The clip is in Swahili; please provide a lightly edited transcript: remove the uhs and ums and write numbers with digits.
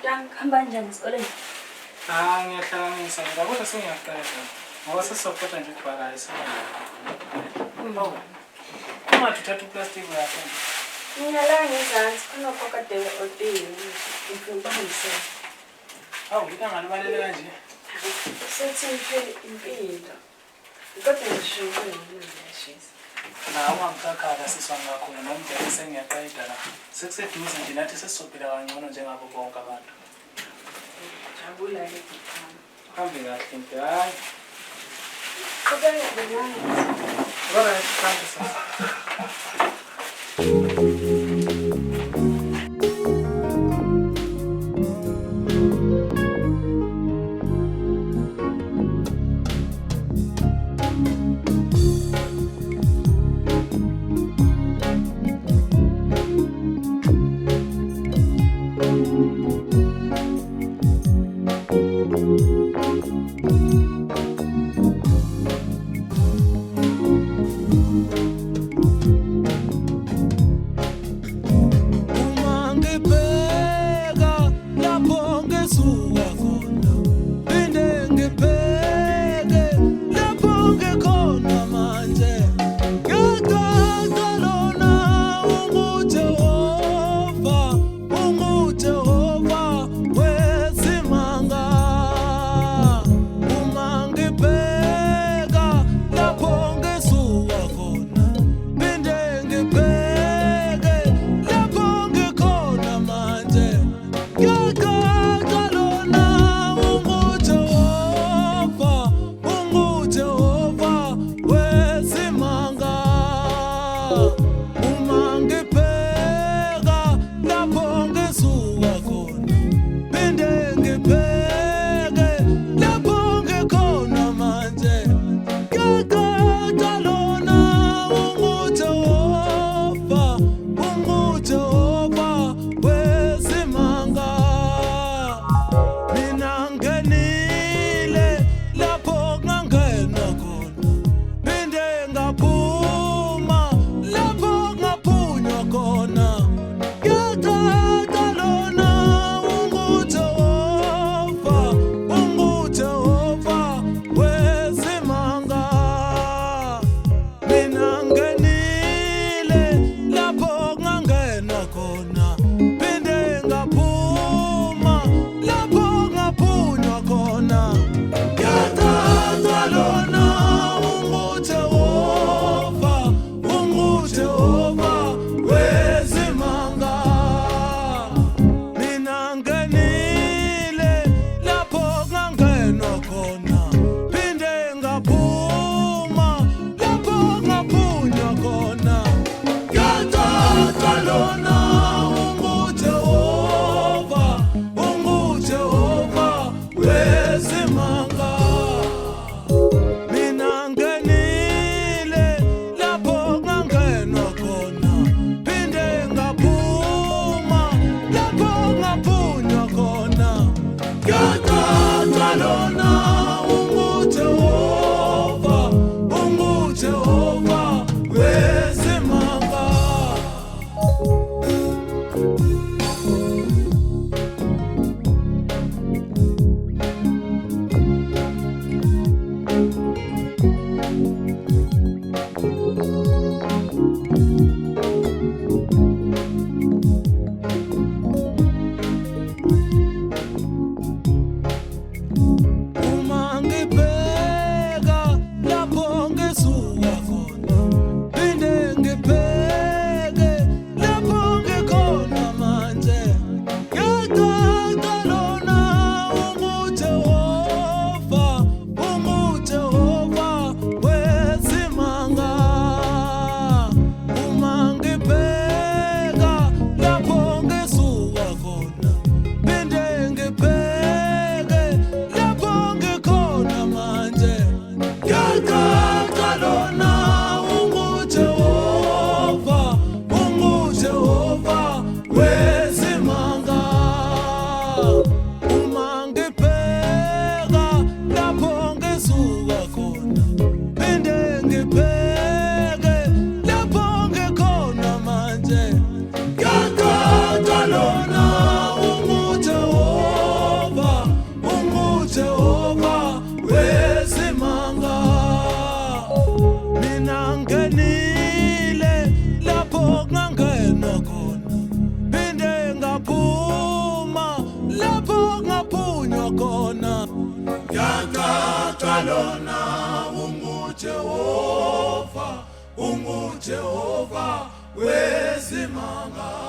Hamba njani esikoleni? Ngiyahlanganisa mina kodwa sengiyaqeda. Ngoba sesizophoda nje ukubhaka esikoleni. Ungathi uthatha uplastic lapha. Ngiyala ngezansi khona kokade otini. Ngifuna ukuhambisela. Hawu, ngikangani balele kanje? Sethi impilo. Kodwa ngisho ngiyashisa. Ungangikakhala siswami kakhulu nomdala sengiyaqeda la. Sekuseduze nje nathi sesizophila kangcono njengabo bonke abantu. Jabula lekhaya. Hambe kahle mpe hayi. Kodwa ngiyabonga. Right, thank you sir. lapho ngaphunywa khona yacaca lona unguJehova wezimanga.